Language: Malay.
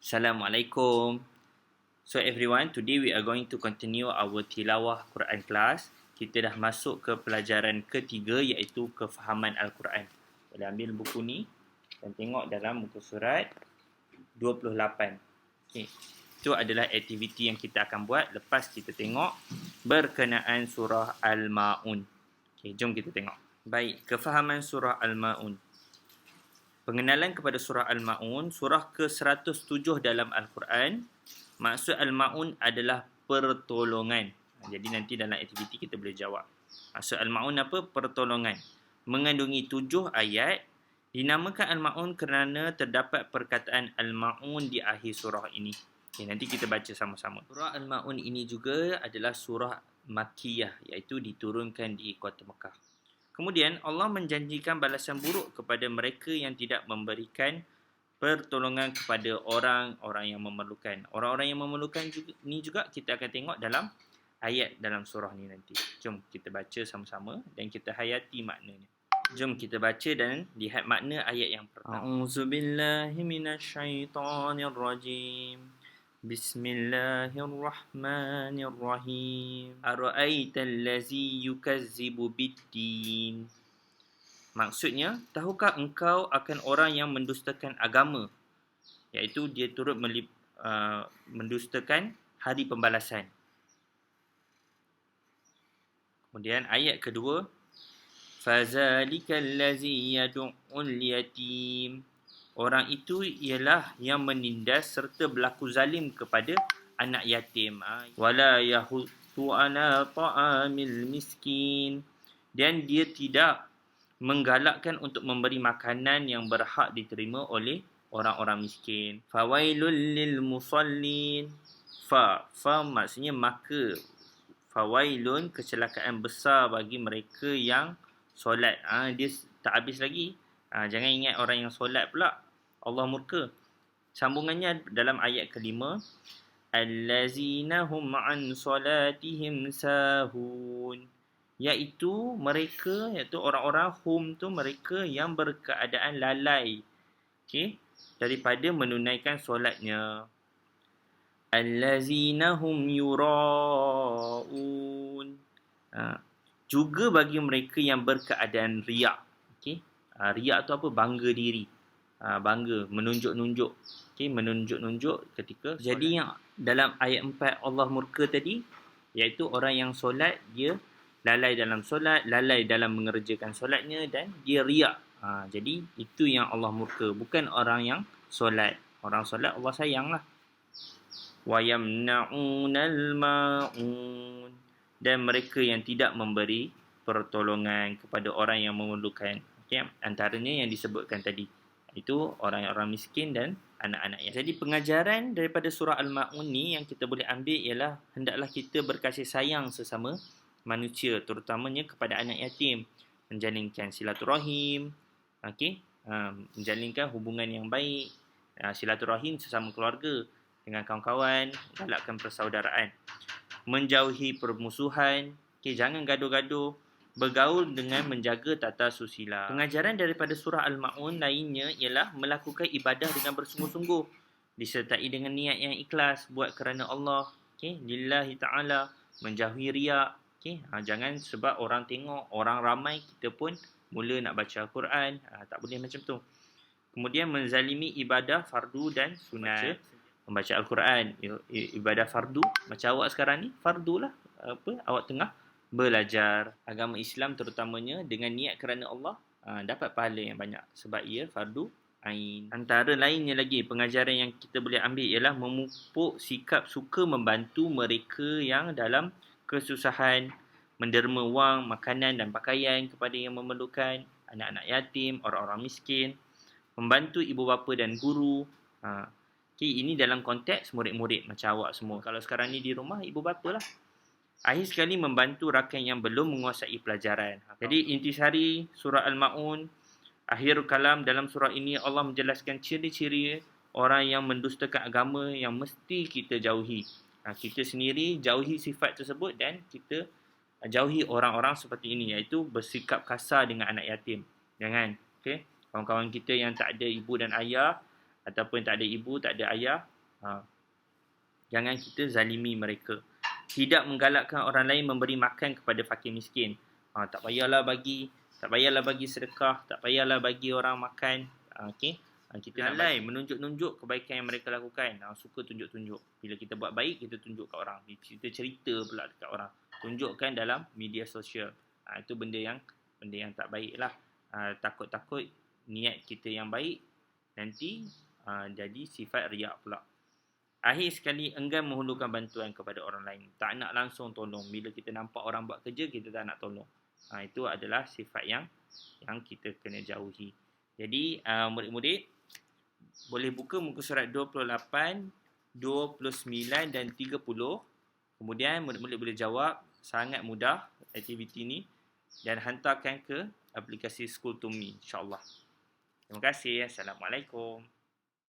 Assalamualaikum. So everyone, today we are going to continue our tilawah Quran class. Kita dah masuk ke pelajaran ketiga iaitu kefahaman Al-Quran. Boleh ambil buku ni dan tengok dalam muka surat 28. Okay. Itu adalah aktiviti yang kita akan buat lepas kita tengok berkenaan surah Al-Ma'un. Okay, jom kita tengok. Baik, kefahaman surah Al-Ma'un. Pengenalan kepada surah Al-Ma'un, surah ke-107 dalam Al-Quran. Maksud Al-Ma'un adalah pertolongan. Jadi nanti dalam aktiviti kita boleh jawab. Maksud Al-Ma'un apa? Pertolongan. Mengandungi 7 ayat. Dinamakan Al-Ma'un kerana terdapat perkataan Al-Ma'un di akhir surah ini. Okay, nanti kita baca sama-sama. Surah Al-Ma'un ini juga adalah surah Makkiyah, iaitu diturunkan di kota Mekah. Kemudian Allah menjanjikan balasan buruk kepada mereka yang tidak memberikan pertolongan kepada orang-orang yang memerlukan. Orang-orang yang memerlukan ni juga kita akan tengok dalam ayat dalam surah ni nanti. Jom kita baca sama-sama dan kita hayati maknanya. Jom kita baca dan lihat makna ayat yang pertama. A'udzubillahi minasyaitonirrajim. Bismillahirrahmanirrahim. Ara'aital ladzi yukazzibu biddin. Maksudnya, tahukah engkau akan orang yang mendustakan agama? Iaitu dia turut mendustakan hari pembalasan. Kemudian ayat kedua, fazalikal ladzi yad'ul yatim. Orang itu ialah yang menindas serta berlaku zalim kepada anak yatim. Wala yahuddu ala ta'amil miskin. Dan dia tidak menggalakkan untuk memberi makanan yang berhak diterima oleh orang-orang miskin. Fawailul lil musallin. Fa maksudnya maka. Fawailun, kecelakaan besar bagi mereka yang solat. Dia tak habis lagi. Jangan ingat orang yang solat pula Allah murka. Sambungannya dalam ayat kelima, allazina hum an solatihim sahun. Iaitu orang-orang hum tu mereka yang berkeadaan lalai. Okey, daripada menunaikan solatnya. Allazina hum yura'un. Juga bagi mereka yang berkeadaan riak. Okey. Riak tu apa? Bangga diri. Bangga, menunjuk-nunjuk. Okey, menunjuk-nunjuk ketika solat. Jadi yang dalam ayat 4 Allah murka tadi, iaitu orang yang solat, dia lalai dalam solat, lalai dalam mengerjakan solatnya dan dia riak. Jadi itu yang Allah murka, bukan orang yang solat. Orang solat Allah sayanglah. Wa yamna'unal ma'un. Dan mereka yang tidak memberi pertolongan kepada orang yang memerlukan. Okay? Antaranya yang disebutkan tadi, itu orang-orang miskin dan anak-anak. Jadi pengajaran daripada surah Al-Ma'un ni yang kita boleh ambil ialah hendaklah kita berkasih sayang sesama manusia, terutamanya kepada anak yatim, menjalinkan silaturahim, menjalinkan hubungan yang baik, silaturahim sesama keluarga dengan kawan-kawan, galakkan persaudaraan, menjauhi permusuhan, jangan gaduh-gaduh, bergaul dengan menjaga tata susila. Pengajaran daripada surah Al-Ma'un lainnya ialah melakukan ibadah dengan bersungguh-sungguh, disertai dengan niat yang ikhlas, buat kerana Allah, lillahi ta'ala, menjauhi riak. Jangan sebab orang tengok, orang ramai, kita pun mula nak baca Al-Quran. Tak boleh macam tu. Kemudian menzalimi ibadah fardu dan sunat. Membaca Al-Quran, ibadah fardu. Macam awak sekarang ni, fardu lah. Awak tengah belajar agama Islam terutamanya dengan niat kerana Allah, dapat pahala yang banyak sebab ia fardu ain. Antara lainnya lagi, pengajaran yang kita boleh ambil ialah memupuk sikap suka membantu mereka yang dalam kesusahan, menderma wang, makanan dan pakaian kepada yang memerlukan, anak-anak yatim, orang-orang miskin, membantu ibu bapa dan guru. Ini dalam konteks murid-murid macam awak semua. Kalau sekarang ni di rumah, ibu bapa lah. Akhir sekali membantu rakan yang belum menguasai pelajaran. Jadi intisari surah Al-Ma'un, akhir kalam dalam surah ini Allah menjelaskan ciri-ciri orang yang mendustakan agama yang mesti kita jauhi. Kita sendiri jauhi sifat tersebut dan kita jauhi orang-orang seperti ini, iaitu bersikap kasar dengan anak yatim. Jangan. Kawan-kawan kita yang tak ada ibu dan ayah, ataupun tak ada ibu, tak ada ayah, jangan kita zalimi mereka. Tidak menggalakkan orang lain memberi makan kepada fakir miskin. Tak payahlah bagi sedekah, tak payahlah bagi orang makan. Okey. Kita lalai menunjuk-nunjuk kebaikan yang mereka lakukan. Suka tunjuk-tunjuk. Bila kita buat baik, kita tunjuk kat orang. Kita cerita pula dekat orang. Tunjukkan dalam media sosial. Itu benda yang tak baik lah. Takut-takut niat kita yang baik nanti jadi sifat riak pula. Akhir sekali, enggan menghulurkan bantuan kepada orang lain. Tak nak langsung tolong. Bila kita nampak orang buat kerja, kita tak nak tolong. Itu adalah sifat yang kita kena jauhi. Jadi, murid-murid boleh buka muka surat 28, 29 dan 30. Kemudian, murid-murid boleh jawab. Sangat mudah aktiviti ni. Dan hantarkan ke aplikasi School to Me, insyaAllah. Terima kasih. Assalamualaikum.